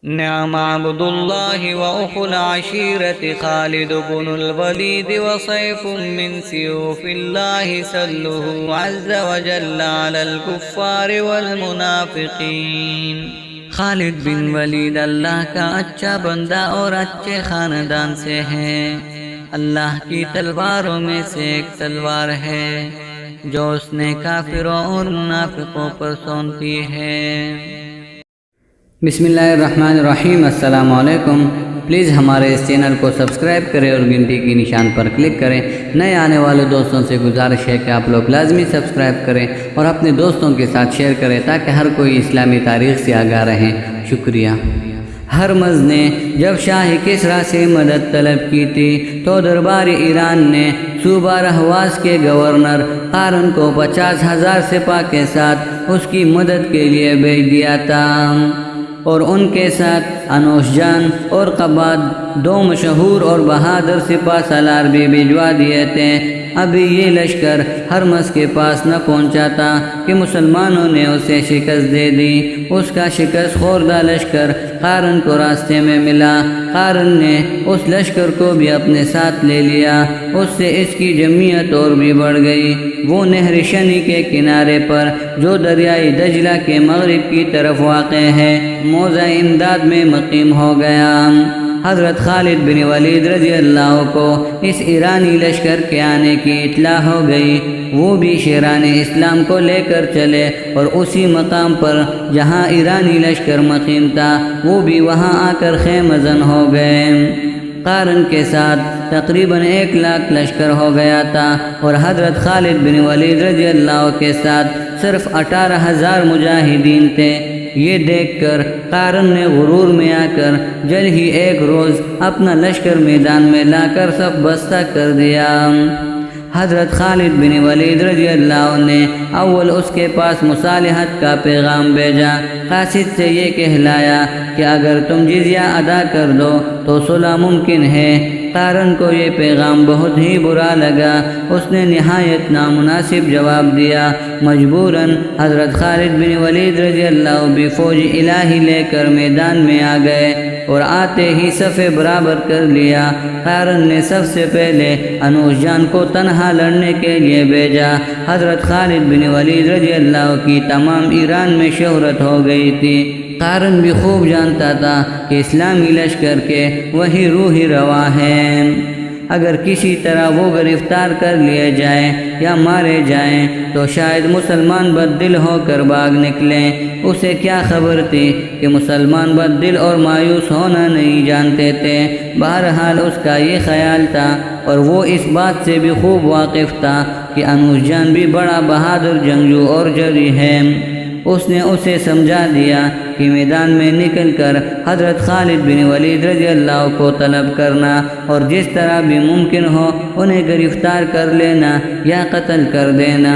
نعم عبد الله وأخو العشيرة خالد بن الوليد وسيف من سيوف الله سله عز وجل على الكفار والمنافقين۔ خالد بن ولید اللہ کا اچھا بندہ اور اچھے خاندان سے ہے۔ اللہ کی تلواروں میں سے ایک تلوار ہے جو اس نے کافروں اور منافقوں پر سونتی ہے۔ بسم اللہ الرحمن الرحیم۔ السلام علیکم۔ پلیز ہمارے اس چینل کو سبسکرائب کریں اور گھنٹی کی نشان پر کلک کریں۔ نئے آنے والے دوستوں سے گزارش ہے کہ آپ لوگ لازمی سبسکرائب کریں اور اپنے دوستوں کے ساتھ شیئر کریں تاکہ ہر کوئی اسلامی تاریخ سے آگاہ رہیں۔ شکریہ۔ ہرمز نے جب شاہ کسریٰ سے مدد طلب کی تھی تو دربار ایران نے صوبہ رہواس کے گورنر قارن کو 50,000 سپاہ کے ساتھ اس کی مدد کے لیے بھیج دیا تھا اور ان کے ساتھ انوش جان اور قباد، دو مشہور اور بہادر سپاہ سالار بھی بھجوا دیے تھے۔ ابھی یہ لشکر ہرمز کے پاس نہ پہنچا تھا کہ مسلمانوں نے اسے شکست دے دی۔ اس کا شکست خوردہ لشکر قارن کو راستے میں ملا۔ قارن نے اس لشکر کو بھی اپنے ساتھ لے لیا۔ اس سے اس کی جمعیت اور بھی بڑھ گئی۔ وہ نہر شنی کے کنارے پر جو دریائے دجلہ کے مغرب کی طرف واقع ہے موضع امداد میں مقیم ہو گیا۔ حضرت خالد بن ولید رضی اللہ کو اس ایرانی لشکر کے آنے کی اطلاع ہو گئی۔ وہ بھی شیران اسلام کو لے کر چلے اور اسی مقام پر جہاں ایرانی لشکر مقیم تھا وہ بھی وہاں آ کر خیمہ زن ہو گئے۔ قارن کے ساتھ تقریباً 1,00,000 لشکر ہو گیا تھا اور حضرت خالد بن ولید رضی اللہ کے ساتھ صرف 18,000 مجاہدین تھے۔ یہ دیکھ کر قارن نے غرور میں آ کر جلد ہی ایک روز اپنا لشکر میدان میں لا کر صف بستہ کر دیا۔ حضرت خالد بن ولید رضی اللہ نے اول اس کے پاس مصالحت کا پیغام بھیجا۔ قاصد سے یہ کہلایا کہ اگر تم جزیہ ادا کر دو تو صلح ممکن ہے۔ قارن کو یہ پیغام بہت ہی برا لگا۔ اس نے نہایت نامناسب جواب دیا۔ مجبوراً حضرت خالد بن ولید رضی اللہ بھی فوج الہی لے کر میدان میں آ گئے اور آتے ہی صف برابر کر لیا۔ قارن نے سب سے پہلے انوش جان کو تنہا لڑنے کے لیے بھیجا۔ حضرت خالد بن ولید رضی اللہ کی تمام ایران میں شہرت ہو گئی تھی۔ قارن بھی خوب جانتا تھا کہ اسلامی لشکر کے وہی روحی رواں ہیں۔ اگر کسی طرح وہ گرفتار کر لیے جائیں یا مارے جائیں تو شاید مسلمان بد دل ہو کر بھاگ نکلیں۔ اسے کیا خبر تھی کہ مسلمان بد دل اور مایوس ہونا نہیں جانتے تھے۔ بہرحال اس کا یہ خیال تھا اور وہ اس بات سے بھی خوب واقف تھا کہ انوش جان بھی بڑا بہادر جنگجو اور جری ہے۔ اس نے اسے سمجھا دیا کہ میدان میں نکل کر حضرت خالد بن ولید رضی اللہ کو طلب کرنا اور جس طرح بھی ممکن ہو انہیں گرفتار کر لینا یا قتل کر دینا۔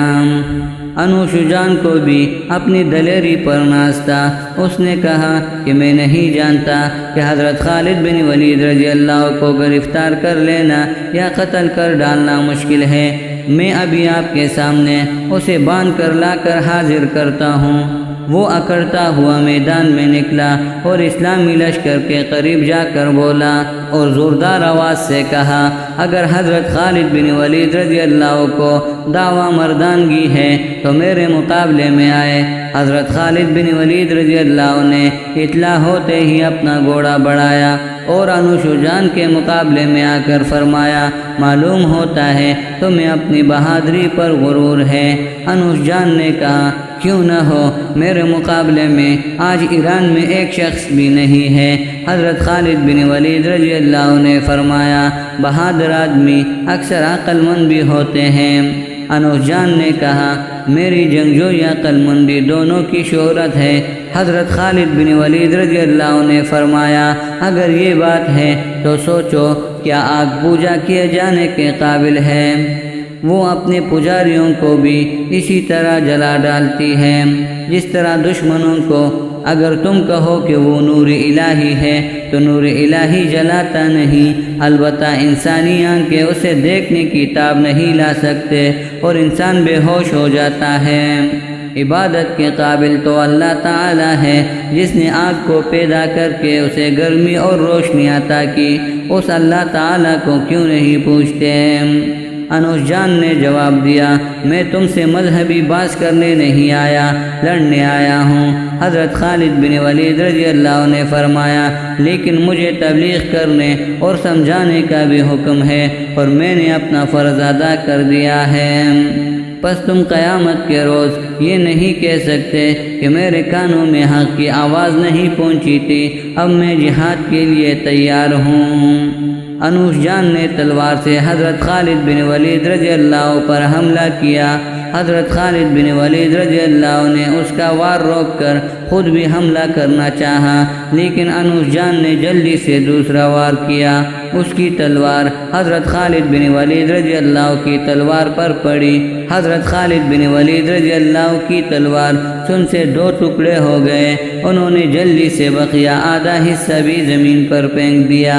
انوش جان کو بھی اپنی دلیری پر ناز تھا۔ اس نے کہا کہ میں نہیں جانتا کہ حضرت خالد بن ولید رضی اللہ کو گرفتار کر لینا یا قتل کر ڈالنا مشکل ہے۔ میں ابھی آپ کے سامنے اسے باندھ کر لا کر حاضر کرتا ہوں۔ وہ اکڑتا ہوا میدان میں نکلا اور اسلامی لشکر کے قریب جا کر بولا اور زوردار آواز سے کہا، اگر حضرت خالد بن ولید رضی اللہ کو دعویٰ مردانگی ہے تو میرے مقابلے میں آئے۔ حضرت خالد بن ولید رضی اللہ نے اطلاع ہوتے ہی اپنا گھوڑا بڑھایا اور انوش جان کے مقابلے میں آ کر فرمایا، معلوم ہوتا ہے تمہیں اپنی بہادری پر غرور ہے۔ انوش جان نے کہا، کیوں نہ ہو، میرے مقابلے میں آج ایران میں ایک شخص بھی نہیں ہے۔ حضرت خالد بن ولید رضی اللہ نے فرمایا، بہادر آدمی اکثر عقل مند بھی ہوتے ہیں۔ انوش جان نے کہا، میری جنگجوئی عقل مندی دونوں کی شہرت ہے۔ حضرت خالد بن ولید رضی اللہ نے فرمایا، اگر یہ بات ہے تو سوچو، کیا آگ پوجا کیے جانے کے قابل ہے؟ وہ اپنے پجاریوں کو بھی اسی طرح جلا ڈالتی ہے جس طرح دشمنوں کو۔ اگر تم کہو کہ وہ نور الہی ہے تو نور الہی جلاتا نہیں، البتہ انسانی آنکھیں اسے دیکھنے کی تاب نہیں لا سکتے اور انسان بے ہوش ہو جاتا ہے۔ عبادت کے قابل تو اللہ تعالی ہے جس نے آگ کو پیدا کر کے اسے گرمی اور روشنی عطا کی، اس اللہ تعالی کو کیوں نہیں پوچھتے؟ انوش جان نے جواب دیا، میں تم سے مذہبی بحث کرنے نہیں آیا، لڑنے آیا ہوں۔ حضرت خالد بن ولید رضی اللہ عنہ نے فرمایا، لیکن مجھے تبلیغ کرنے اور سمجھانے کا بھی حکم ہے اور میں نے اپنا فرض ادا کر دیا ہے۔ پس تم قیامت کے روز یہ نہیں کہہ سکتے کہ میرے کانوں میں حق کی آواز نہیں پہنچی تھی، اب میں جہاد کے لیے تیار ہوں۔ انوش جان نے تلوار سے حضرت خالد بن ولید رضی اللہ پر حملہ کیا۔ حضرت خالد بن ولید رضی اللہ نے اس کا وار روک کر خود بھی حملہ کرنا چاہا، لیکن انوش جان نے جلدی سے دوسرا وار کیا۔ اس کی تلوار حضرت خالد بن ولید رضی اللہ کی تلوار پر پڑی۔ حضرت خالد بن ولید رضی اللہ کی تلوار سن سے دو ٹکڑے ہو گئے۔ انہوں نے جلدی سے بقیہ آدھا حصہ بھی زمین پر پھینک دیا۔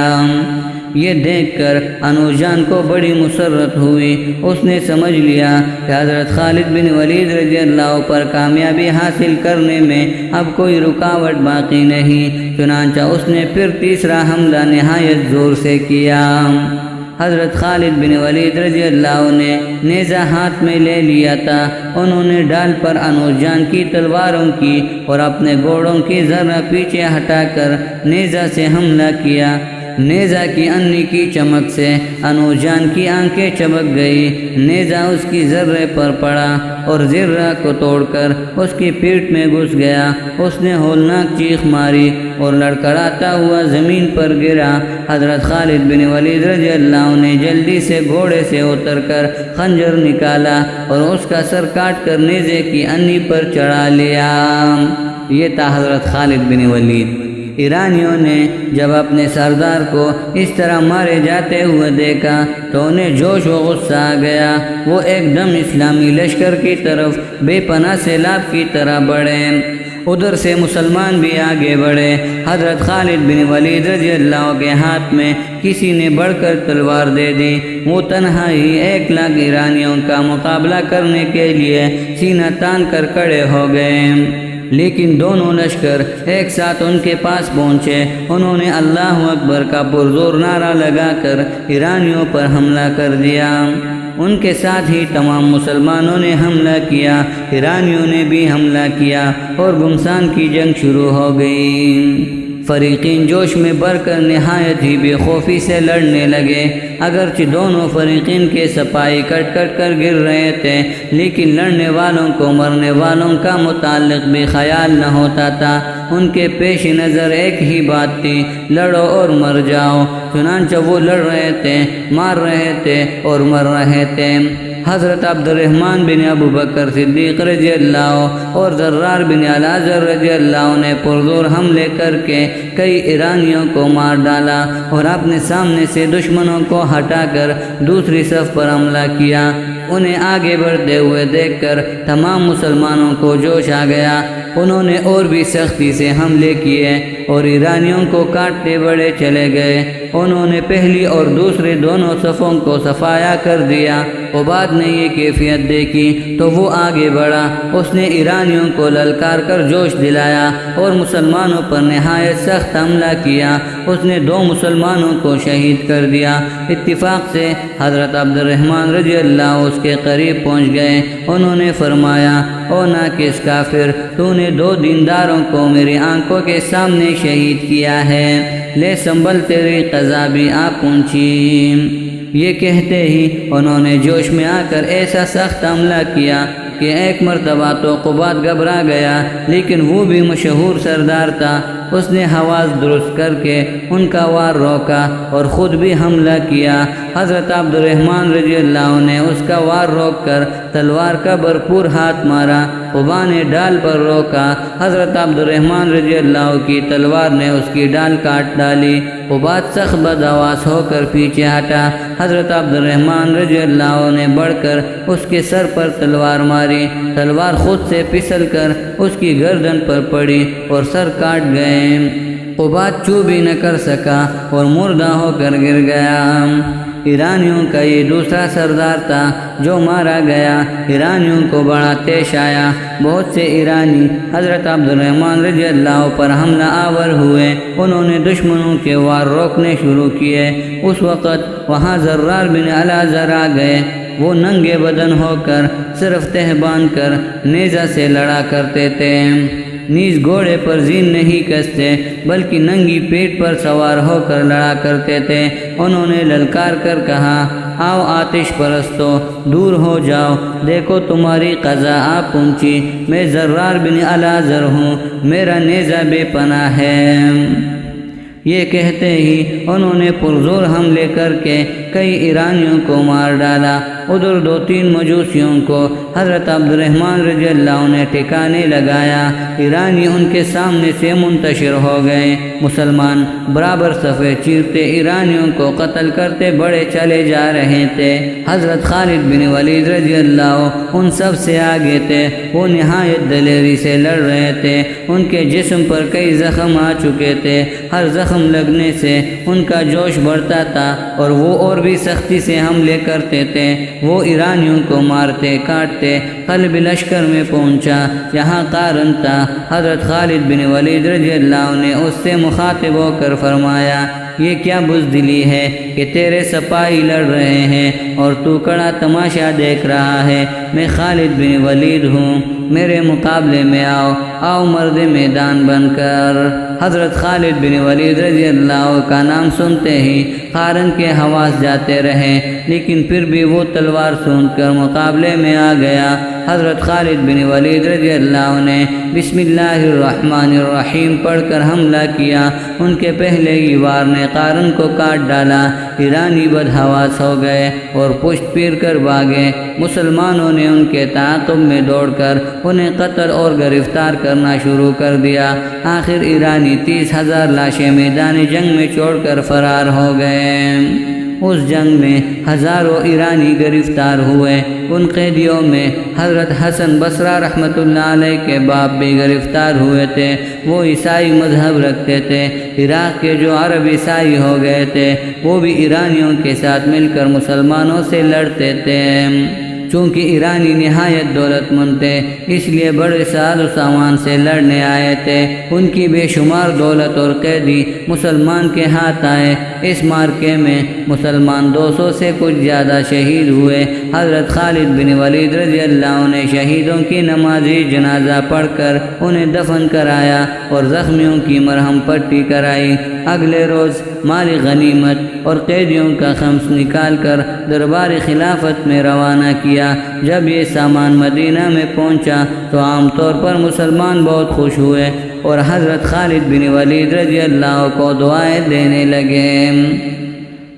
یہ دیکھ کر انوش جان کو بڑی مسرت ہوئی۔ اس نے سمجھ لیا کہ حضرت خالد بن ولید رضی اللہ پر کامیابی حاصل کرنے میں اب کوئی رکاوٹ باقی نہیں، چنانچہ اس نے پھر تیسرا حملہ نہایت زور سے کیا۔ حضرت خالد بن ولید رضی اللہ نے نیزہ ہاتھ میں لے لیا تھا۔ انہوں نے ڈال پر انوش جان کی تلواروں کی اور اپنے گھوڑوں کی ذرہ پیچھے ہٹا کر نیزہ سے حملہ کیا۔ نیزہ کی انی کی چمک سے انوش جان کی آنکھیں چمک گئی۔ نیزہ اس کی ذرے پر پڑا اور ذرہ کو توڑ کر اس کی پیٹھ میں گھس گیا۔ اس نے ہولناک چیخ ماری اور لڑکھڑاتا ہوا زمین پر گرا۔ حضرت خالد بن ولید رضی اللہ نے جلدی سے گھوڑے سے اتر کر خنجر نکالا اور اس کا سر کاٹ کر نیزے کی انی پر چڑھا لیا۔ یہ تھا حضرت خالد بن ولید۔ ایرانیوں نے جب اپنے سردار کو اس طرح مارے جاتے ہوئے دیکھا تو انہیں جوش و غصہ آ گیا۔ وہ ایک دم اسلامی لشکر کی طرف بے پناہ سیلاب کی طرح بڑھے۔ ادھر سے مسلمان بھی آگے بڑھے۔ حضرت خالد بن ولید رضی اللہ کے ہاتھ میں کسی نے بڑھ کر تلوار دے دی۔ وہ تنہا ہی 1,00,000 ایرانیوں کا مقابلہ کرنے کے لیے سینہ تان کر کھڑے ہو گئے، لیکن دونوں لشکر ایک ساتھ ان کے پاس پہنچے۔ انہوں نے اللہ اکبر کا پرزور نعرہ لگا کر ایرانیوں پر حملہ کر دیا۔ ان کے ساتھ ہی تمام مسلمانوں نے حملہ کیا۔ ایرانیوں نے بھی حملہ کیا اور گمسان کی جنگ شروع ہو گئی۔ فریقین جوش میں بڑھ کر نہایت ہی بے خوفی سے لڑنے لگے۔ اگرچہ دونوں فریقین کے سپاہی کٹ کٹ کر گر رہے تھے، لیکن لڑنے والوں کو مرنے والوں کا متعلق بھی خیال نہ ہوتا تھا۔ ان کے پیش نظر ایک ہی بات تھی، لڑو اور مر جاؤ۔ چنانچہ وہ لڑ رہے تھے، مار رہے تھے اور مر رہے تھے۔ حضرت عبد الرحمن بن ابو بکر صدیق رضی اللہ اور ذرار بن الازر رضی اللہ نے پرزور حملے کر کے کئی ایرانیوں کو مار ڈالا اور اپنے سامنے سے دشمنوں کو ہٹا کر دوسری صف پر حملہ کیا۔ انہیں آگے بڑھتے ہوئے دیکھ کر تمام مسلمانوں کو جوش آ گیا۔ انہوں نے اور بھی سختی سے حملے کیے اور ایرانیوں کو کاٹتے بڑے چلے گئے۔ انہوں نے پہلی اور دوسری دونوں صفوں کو صفایا کر دیا۔ عباد نے یہ کیفیت دیکھی تو وہ آگے بڑھا۔ اس نے ایرانیوں کو للکار کر جوش دلایا اور مسلمانوں پر نہایت سخت حملہ کیا۔ اس نے 2 مسلمانوں کو شہید کر دیا۔ اتفاق سے حضرت عبد الرحمن رضی اللہ اس کے قریب پہنچ گئے۔ انہوں نے فرمایا، او ناقص کافر، تو نے 2 دینداروں کو میری آنکھوں کے سامنے شہید کیا ہے، لے سنبھل تیری قضا بھی آ پہنچی۔ یہ کہتے ہی انہوں نے جوش میں آ کر ایسا سخت حملہ کیا کہ ایک مرتبہ تو قباد گھبرا گیا، لیکن وہ بھی مشہور سردار تھا۔ اس نے حواس درست کر کے ان کا وار روکا اور خود بھی حملہ کیا۔ حضرت عبد الرحمن رضی اللہ نے اس کا وار روک کر تلوار کا بھرپور ہاتھ مارا۔ قبا نے ڈال پر روکا۔ حضرت عبد الرحمن رضی اللہ کی تلوار نے اس کی ڈال کاٹ ڈالی۔ قباد سخت بدحواس ہو کر پیچھے ہٹا۔ حضرت عبد الرحمن رضی اللہ نے بڑھ کر اس کے سر پر تلوار ماری۔ تلوار خود سے پھسل کر اس کی گردن پر پڑی اور سر کاٹ گئے۔ قباد چو بھی نہ کر سکا اور مردہ ہو کر گر گیا۔ ایرانیوں کا یہ دوسرا سردار تھا جو مارا گیا۔ ایرانیوں کو بڑا طیش آیا، بہت سے ایرانی حضرت عبد الرحمن رضی اللہ پر حملہ آور ہوئے۔ انہوں نے دشمنوں کے وار روکنے شروع کیے۔ اس وقت وہاں زرار بن الازر آ گئے۔ وہ ننگے بدن ہو کر صرف تہ باندھ کر نیزہ سے لڑا کرتے تھے، نیز گھوڑے پر زین نہیں کستے بلکہ ننگی پیٹ پر سوار ہو کر لڑا کرتے تھے۔ انہوں نے للکار کر کہا، آؤ آتش پرستو، دور ہو جاؤ، دیکھو تمہاری قضا آ پہنچی۔ میں زرار بن الازر ہوں، میرا نیزہ بے پناہ ہے۔ یہ کہتے ہی انہوں نے پرزور حملے کر کے کئی ایرانیوں کو مار ڈالا۔ ادھر 2-3 مجوسیوں کو حضرت عبد الرحمن رضی اللہ نے ٹھکانے لگایا۔ ایرانی ان کے سامنے سے منتشر ہو گئے۔ مسلمان برابر صفے چیرتے ایرانیوں کو قتل کرتے بڑے چلے جا رہے تھے۔ حضرت خالد بن ولید رضی اللہ ان سب سے آگے تھے۔ وہ نہایت دلیری سے لڑ رہے تھے۔ ان کے جسم پر کئی زخم آ چکے تھے۔ ہر زخم لگنے سے ان کا جوش بڑھتا تھا اور وہ اور بھی سختی سے حملے کرتے تھے۔ وہ ایرانیوں کو مارتے کاٹتے قلب لشکر میں پہنچا جہاں قارن تھا۔ حضرت خالد بن ولید رضی اللہ نے اس سے مخاطب ہو کر فرمایا، یہ کیا بزدلی ہے کہ تیرے سپاہی لڑ رہے ہیں اور تو کڑا تماشا دیکھ رہا ہے؟ میں خالد بن ولید ہوں، میرے مقابلے میں آؤ، آؤ مرد میدان بن کر۔ حضرت خالد بن ولید رضی اللہ کا نام سنتے ہی قارن کے حواس جاتے رہے، لیکن پھر بھی وہ تلوار سونت کر مقابلے میں آ گیا۔ حضرت خالد بن ولید رضی اللہ نے بسم اللہ الرحمن الرحیم پڑھ کر حملہ کیا۔ ان کے پہلے ہی وار نے قارن کو کاٹ ڈالا۔ ایرانی بدحواس ہو گئے اور پشت پھیر کر بھاگے۔ مسلمانوں نے ان کے تعاقب میں دوڑ کر انہیں قتل اور گرفتار کرنا شروع کر دیا۔ آخر ایرانی 30,000 لاشیں میدان جنگ میں چھوڑ کر فرار ہو گئے۔ اس جنگ میں ہزاروں ایرانی گرفتار ہوئے۔ ان قیدیوں میں حضرت حسن بصری رحمۃ اللہ علیہ کے باپ بھی گرفتار ہوئے تھے۔ وہ عیسائی مذہب رکھتے تھے۔ عراق کے جو عرب عیسائی ہو گئے تھے وہ بھی ایرانیوں کے ساتھ مل کر مسلمانوں سے لڑتے تھے۔ چونکہ ایرانی نہایت دولت مند تھے اس لیے بڑے ساز و سامان سے لڑنے آئے تھے۔ ان کی بے شمار دولت اور قیدی مسلمان کے ہاتھ آئے۔ اس مارکے میں مسلمان 200 سے کچھ زیادہ شہید ہوئے۔ حضرت خالد بن ولید رضی اللہ نے شہیدوں کی نمازی جنازہ پڑھ کر انہیں دفن کرایا اور زخمیوں کی مرہم پٹی کرائی۔ اگلے روز مال غنیمت اور قیدیوں کا خمس نکال کر دربار خلافت میں روانہ کیا۔ جب یہ سامان مدینہ میں پہنچا تو عام طور پر مسلمان بہت خوش ہوئے اور حضرت خالد بن ولید رضی اللہ کو دعائیں دینے لگے۔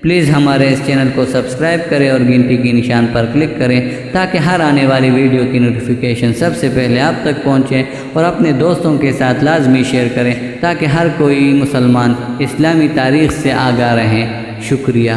پلیز ہمارے اس چینل کو سبسکرائب کریں اور گھنٹی کی نشان پر کلک کریں تاکہ ہر آنے والی ویڈیو کی نوٹیفیکیشن سب سے پہلے آپ تک پہنچے، اور اپنے دوستوں کے ساتھ لازمی شیئر کریں تاکہ ہر کوئی مسلمان اسلامی تاریخ سے آگاہ رہیں۔ شکریہ۔